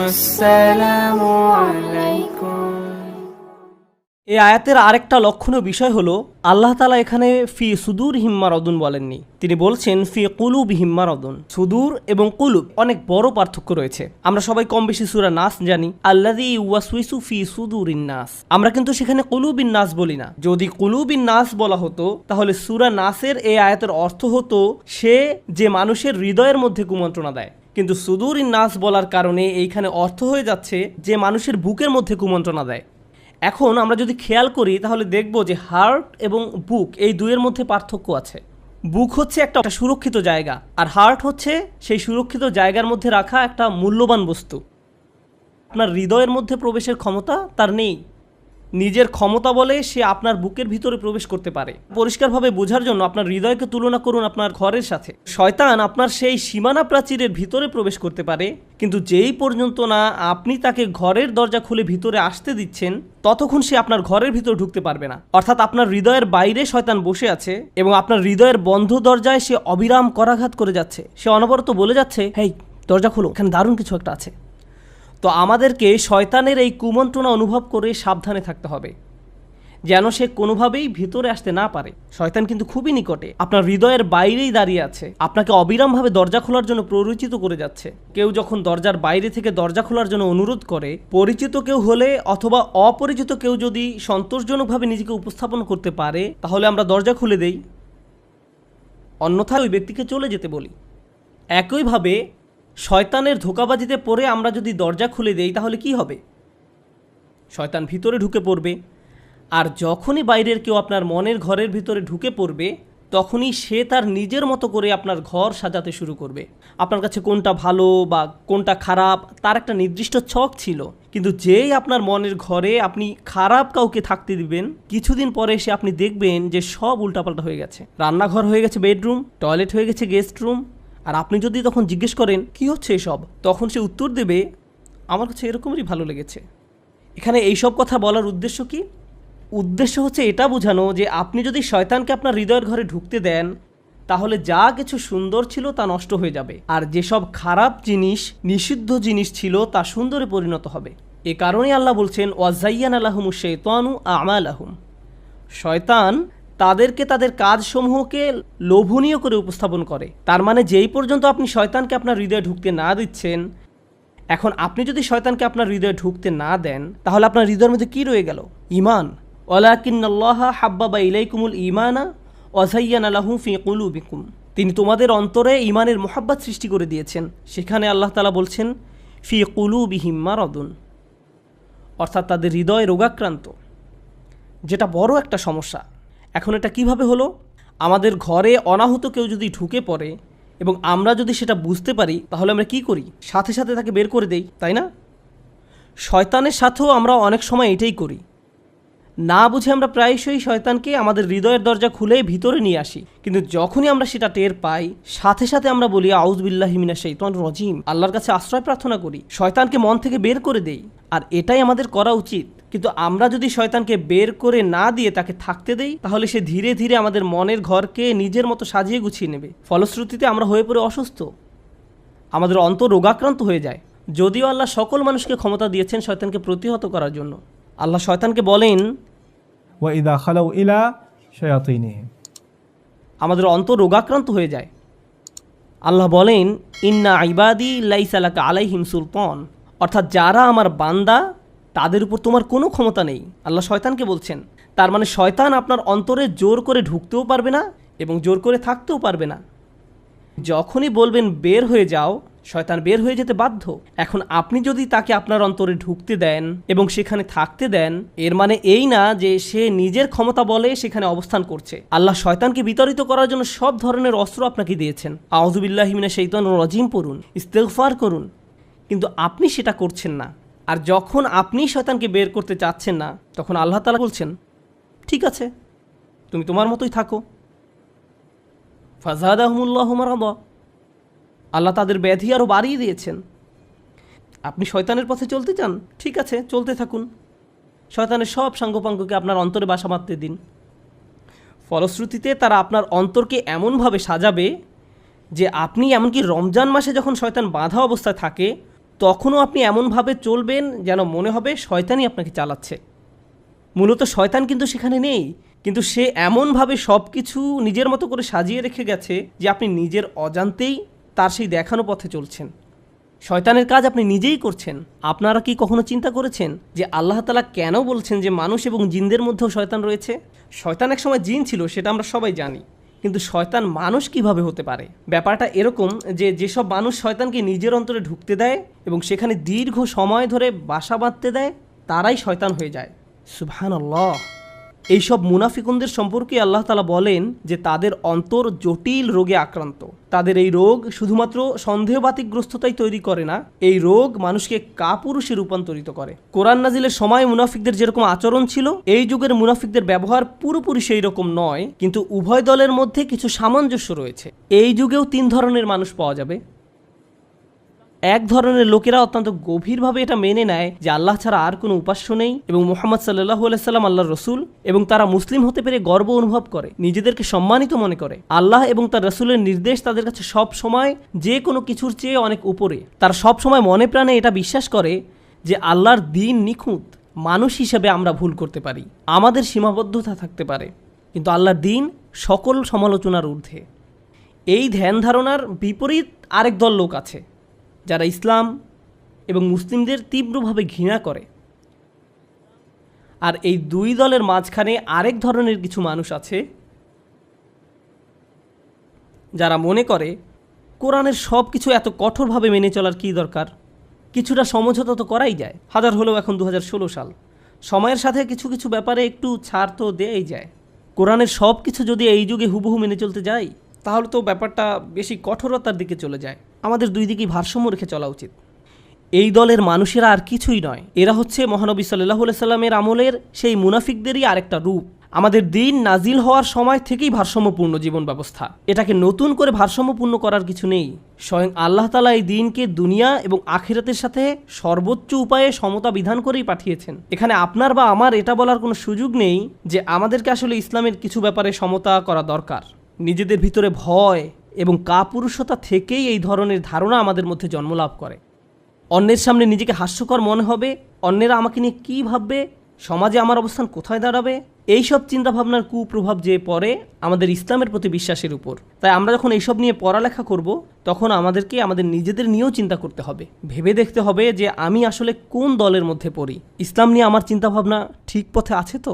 আসসালামু আলাইকুম। এই আয়াতের আরেকটা লক্ষণীয় বিষয় হলো আল্লাহ তাআলা এখানে ফি সুদুরহিম মারাদুন বলেননি, তিনি বলছেন ফি কুলুবিহিম মারাদুন। সুদূর এবং কুলুব অনেক বড় পার্থক্য রয়েছে। আমরা সবাই কম বেশি সূরা নাস জানি, আল্লাযী ইউওয়াসউইসু ফি সুদুরিন নাস। আমরা কিন্তু সেখানে কুলুবিন নাস বলি না। যদি কুলুবিন নাস বলা হতো তাহলে সূরা নাসের এই আয়াতের অর্থ হতো সে যে মানুষের হৃদয়ের মধ্যে কুমন্ত্রণা দেয়, কিন্তু সুদুরিন নাস বলার কারণে এইখানে অর্থ হয়ে যাচ্ছে যে মানুষের বুকের মধ্যে কুমন্ত্রণা দেয়। এখন আমরা যদি খেয়াল করি তাহলে দেখব যে হার্ট এবং বুক এই দুইয়ের মধ্যে পার্থক্য আছে। বুক হচ্ছে একটা সুরক্ষিত জায়গা, আর হার্ট হচ্ছে সেই সুরক্ষিত জায়গার মধ্যে রাখা একটা মূল্যবান বস্তু। আপনার হৃদয়ের মধ্যে প্রবেশের ক্ষমতা তার নেই। নিজের ক্ষমতা বলে সে আপনার বুকের ভিতরে প্রবেশ করতে পারে। পরিষ্কারভাবে বোঝার জন্য আপনার হৃদয়কে তুলনা করুন আপনার ঘরের সাথে। শয়তান আপনার সেই সীমানা প্রাচীরের ভিতরে প্রবেশ করতে পারে, কিন্তু যেই পর্যন্ত না আপনি তাকে ঘরের দরজা খুলে ভিতরে আসতে দিচ্ছেন ততক্ষণ সে আপনার ঘরের ভিতরে ঢুকতে পারবে না। অর্থাৎ আপনার হৃদয়ের বাইরে শয়তান বসে আছে এবং আপনার হৃদয়ের বন্ধ দরজায় সে অবিরাম করাঘাত করে যাচ্ছে। সে অনবরত বলে যাচ্ছে, হেই দরজা খোলো, এখানে দারুণ কিছু একটা আছে। তো আমাদেরকে শয়তানের এই কুমন্ত্রণা অনুভব করে সাবধানে থাকতে হবে যেন সে কোনোভাবেই ভিতরে আসতে না পারে। শয়তান কিন্তু খুবই নিকটে, আপনার হৃদয়ের বাইরেই দাঁড়িয়ে আছে, আপনাকে অবিরামভাবে দরজা খোলার জন্য প্ররোচিত করে যাচ্ছে। কেউ যখন দরজার বাইরে থেকে দরজা খোলার জন্য অনুরোধ করে, পরিচিত কেউ হলে অথবা অপরিচিত কেউ যদি সন্তোষজনকভাবে নিজেকে উপস্থাপন করতে পারে তাহলে আমরা দরজা খুলে দেই, অন্যথায় ওই ব্যক্তিকে চলে যেতে বলি। একইভাবে শয়তানের ধোঁকাবাজিতে পড়ে আমরা যদি দরজা খুলে দেই তাহলে কি হবে? শয়তান ভিতরে ঢুকে পড়বে, আর যখনই বাইরের কেউ আপনার মনের ঘরের ভিতরে ঢুকে পড়বে তখনই সে তার নিজের মতো করে আপনার ঘর সাজাতে শুরু করবে। আপনার কাছে কোনটা ভালো বা কোনটা খারাপ তার একটা নির্দিষ্ট ছক ছিল, কিন্তু যেই আপনার মনের ঘরে আপনি খারাপ কাউকে থাকতে দিবেন, কিছুদিন পরে এসে আপনি দেখবেন যে সব উল্টাপাল্টা হয়ে গেছে। রান্নাঘর হয়ে গেছে বেডরুম, টয়লেট হয়ে গেছে গেস্ট রুম। আর আপনি যদি তখন জিজ্ঞেস করেন কি হচ্ছে এসব, তখন সে উত্তর দেবে আমার কাছে এরকমই ভালো লেগেছে। এখানে এইসব কথা বলার উদ্দেশ্য কি? উদ্দেশ্য হচ্ছে এটা বোঝানো যে আপনি যদি শয়তানকে আপনার হৃদয়ের ঘরে ঢুকতে দেন তাহলে যা কিছু সুন্দর ছিল তা নষ্ট হয়ে যাবে, আর যেসব খারাপ জিনিস, নিষিদ্ধ জিনিস ছিল তা সুন্দরে পরিণত হবে। এ কারণেই আল্লাহ বলছেন ওয়াজাইয়ানা লাহুমুশ শাইতানু আমালাহুম। শয়তান তাদেরকে তাদের কাজসমূহকে লোভনীয় করে উপস্থাপন করে। তার মানে যেই পর্যন্ত আপনি শয়তানকে আপনার হৃদয়ে ঢুকতে না দিচ্ছেন, এখন আপনি যদি শয়তানকে আপনার হৃদয়ে ঢুকতে না দেন তাহলে আপনার হৃদয়ের মধ্যে কি রয়ে গেল? ঈমান। ওয়ালাকিন্নাল্লাহা হাব্বাবা ইলাইকুমুল ঈমানা ওয়া যায়্যানা লাহু ফি কুলুবিকুম। তিনি তোমাদের অন্তরে ঈমানের মোহাব্বত সৃষ্টি করে দিয়েছেন। সেখানে আল্লাহ তাআলা বলছেন ফি কুলুবিহিম মারাদুন, অর্থাৎ তাদের হৃদয় রোগাক্রান্ত, যেটা বড় একটা সমস্যা। এখন এটা কিভাবে হলো? আমাদের ঘরে অনাহত কেউ যদি ঢুকে পড়ে এবং আমরা যদি সেটা বুঝতে পারি তাহলে আমরা কি করি? সাথে সাথে তাকে বের করে দেই, তাই না? শয়তানের সাথেও আমরা অনেক সময় এটাই করি। না বুঝে আমরা প্রায়শই শয়তানকে আমাদের হৃদয়ের দরজা খুলে ভিতরে নিয়ে আসি, কিন্তু যখনই আমরা সেটা টের পাই সাথে সাথে আমরা বলি আউযু বিল্লাহি মিনাশ শাইতানির রাজিম, আল্লাহর কাছে আশ্রয় প্রার্থনা করি, শয়তানকে মন থেকে বের করে দেই। আর এটাই আমাদের করা উচিত। কিন্তু আমরা যদি শয়তানকে বের করে না দিয়ে তাকে থাকতে দেই তাহলে সে ধীরে ধীরে আমাদের মনের ঘরকে নিজের মতো সাজিয়ে গুছিয়ে নেবে। ফলশ্রুতিতে আমরা হয়ে পড়ে অসুস্থ, আমাদের অন্তর রোগাক্রান্ত হয়ে যায়। যদিও আল্লাহ সকল মানুষকে ক্ষমতা দিয়েছেন শয়তানকে প্রতিহত করার জন্য। আল্লাহ শয়তানকে বলেন ওয়াইদা খালাউ ইলা শায়াতিনিহিম, আমাদের অন্তর রোগাক্রান্ত হয়ে যায়। আল্লাহ বলেন ইন্না ইবাদি লাইসা লাকা আলাইহিম সুলতান, অর্থাৎ যারা আমার বান্দা তাদের উপর তোমার কোনো ক্ষমতা নেই। আল্লাহ শয়তানকে বলছেন। তার মানে শয়তান আপনার অন্তরে জোর করে ঢুকতেও পারবে না এবং জোর করে থাকতেও পারবে না। যখনই বলবেন বের হয়ে যাও, শয়তান বের হয়ে যেতে বাধ্য। এখন আপনি যদি তাকে আপনার অন্তরে ঢুকতে দেন এবং সেখানে থাকতে দেন, এর মানে এই না যে সে নিজের ক্ষমতা বলে সেখানে অবস্থান করছে। আল্লাহ শয়তানকে বিতাড়িত করার জন্য সব ধরনের অস্ত্র আপনাকে দিয়েছেন। আউযু বিল্লাহি মিনাশ শাইতানির রাজিম পড়ুন, ইস্তিগফার করুন, কিন্তু আপনি সেটা করছেন না। আর যখন আপনি শয়তানকে বের করতে চাচ্ছেন না তখন আল্লাহ তাআলা বলছেন ঠিক আছে তুমি তোমার মতোই থাকো। ফাযাদাহুমুল্লাহু মারাদা, আল্লাহ তাদের ব্যাধি আরও বাড়িয়ে দিয়েছেন। আপনি শয়তানের পথে চলতে চান, ঠিক আছে চলতে থাকুন। শয়তানের সব সাঙ্গপাঙ্গকে আপনার অন্তরে বাসা বাঁধতে দিন। ফলশ্রুতিতে তারা আপনার অন্তরকে এমনভাবে সাজাবে যে আপনি এমনকি রমজান মাসে যখন শয়তান বাঁধা অবস্থায় থাকে তখনও আপনি এমনভাবে চলবেন যেন মনে হবে শয়তানই আপনাকে চালাচ্ছে। মূলত শয়তান কিন্তু সেখানে নেই, কিন্তু সে এমনভাবে সব কিছু নিজের মতো করে সাজিয়ে রেখে গেছে যে আপনি নিজের অজান্তেই তার সেই দেখানো পথে চলছেন। শয়তানের কাজ আপনি নিজেই করছেন। আপনারা কি কখনো চিন্তা করেছেন যে আল্লাহ তাআলা কেন বলছেন যে মানুষ এবং জিনদের মধ্যেও শয়তান রয়েছে? শয়তান এক সময় জিন ছিল, সেটা আমরা সবাই জানি, কিন্তু শয়তান মানুষ কিভাবে হতে পারে? ব্যাপারটা এরকম যে যেসব মানুষ শয়তানকে নিজের অন্তরে ঢুকতে দেয় এবং সেখানে দীর্ঘ সময় ধরে বাসা বাঁধতে দেয়, তারাই শয়তান হয়ে যায়। সুবহানাল্লাহ। এইসব মুনাফিকুনদের সম্পর্কে আল্লাহ তাআলা বলেন যে তাদের অন্তর জটিল রোগে আক্রান্ত। তাদের এই রোগ শুধুমাত্র সন্দেহবাতিকগ্রস্ততাই তৈরি করে না, এই রোগ মানুষকে কাপুরুষে রূপান্তরিত করে। কোরআন নাজিলের সময় মুনাফিকদের যেরকম আচরণ ছিল, এই যুগের মুনাফিকদের ব্যবহার পুরোপুরি সেই রকম নয়, কিন্তু উভয় দলের মধ্যে কিছু সামঞ্জস্য রয়েছে। এই যুগেও 3 ধরনের মানুষ পাওয়া যাবে। এক ধরনের লোকেরা অত্যন্ত গভীরভাবে এটা মেনে নেয় যে আল্লাহ ছাড়া আর কোনো উপাস্য নেই এবং মুহাম্মদ সাল্লাল্লাহু আলাইহি সাল্লাম আল্লাহর রসুল, এবং তারা মুসলিম হতে পেরে গর্ব অনুভব করে, নিজেদেরকে সম্মানিত মনে করে। আল্লাহ এবং তার রসুলের নির্দেশ তাদের কাছে সব সময় যে কোনো কিছুর চেয়ে অনেক উপরে। তারা সব সময় মনে প্রাণে এটা বিশ্বাস করে যে আল্লাহর দ্বীন নিখুঁত। মানুষ হিসেবে আমরা ভুল করতে পারি, আমাদের সীমাবদ্ধতা থাকতে পারে, কিন্তু আল্লাহর দ্বীন সকল সমালোচনার ঊর্ধ্বে। এই ধ্যান ধারণার বিপরীত আরেক দল লোক আছে যারা ইসলাম এবং মুসলিমদের তীব্রভাবে ঘৃণা করে। আর এই 2 দলের মাঝখানে আরেক ধরনের কিছু মানুষ আছে যারা মনে করে কোরআনের সব কিছু এত কঠোরভাবে মেনে চলার কী দরকার, কিছুটা সমঝোতা তো করাই যায়। হাজার হলেও এখন 2016 সাল, সময়ের সাথে কিছু কিছু ব্যাপারে একটু ছাড় তো দেয়াই যায়। কোরআনের সব কিছু যদি এই যুগে হুবহু মেনে চলতে যাই, তাহলে তো ব্যাপারটা বেশি কঠোরতার দিকে চলে যায়। আমাদের 2 দিকেই ভারসাম্য রেখে চলা উচিত। এই দলের মানুষেরা আর কিছুই নয়, এরা হচ্ছে মহানবী সাল্লাল্লাহু আলাইহি সাল্লামের আমলের সেই মুনাফিকদেরই আরেকটা রূপ। আমাদের দিন নাজিল হওয়ার সময় থেকেই ভারসাম্যপূর্ণ জীবন ব্যবস্থা, এটাকে নতুন করে ভারসাম্যপূর্ণ করার কিছু নেই। স্বয়ং আল্লাহ তাআলা এই দিনকে দুনিয়া এবং আখিরাতের সাথে সর্বোচ্চ উপায়ে সমতা বিধান করেই পাঠিয়েছেন। এখানে আপনার বা আমার এটা বলার কোনো সুযোগ নেই যে আমাদেরকে আসলে ইসলামের কিছু ব্যাপারে সমতা করা দরকার। নিজেদের ভিতরে ভয় এবং কাপুরুষতা থেকেই এই ধরনের ধারণা আমাদের মধ্যে জন্মলাভ করে। অন্যের সামনে নিজেকে হাস্যকর মনে হবে, অন্যেরা আমাকে নিয়ে কী ভাববে, সমাজে আমার অবস্থান কোথায় দাঁড়াবে, এইসব চিন্তাভাবনার কুপ্রভাব যে পড়ে আমাদের ইসলামের প্রতি বিশ্বাসের উপর। তাই আমরা যখন এইসব নিয়ে পড়ালেখা করব, তখন আমাদেরকে আমাদের নিজেদের নিয়েও চিন্তা করতে হবে, ভেবে দেখতে হবে যে আমি আসলে কোন দলের মধ্যে পড়ি, ইসলাম নিয়ে আমার চিন্তাভাবনা ঠিক পথে আছে তো।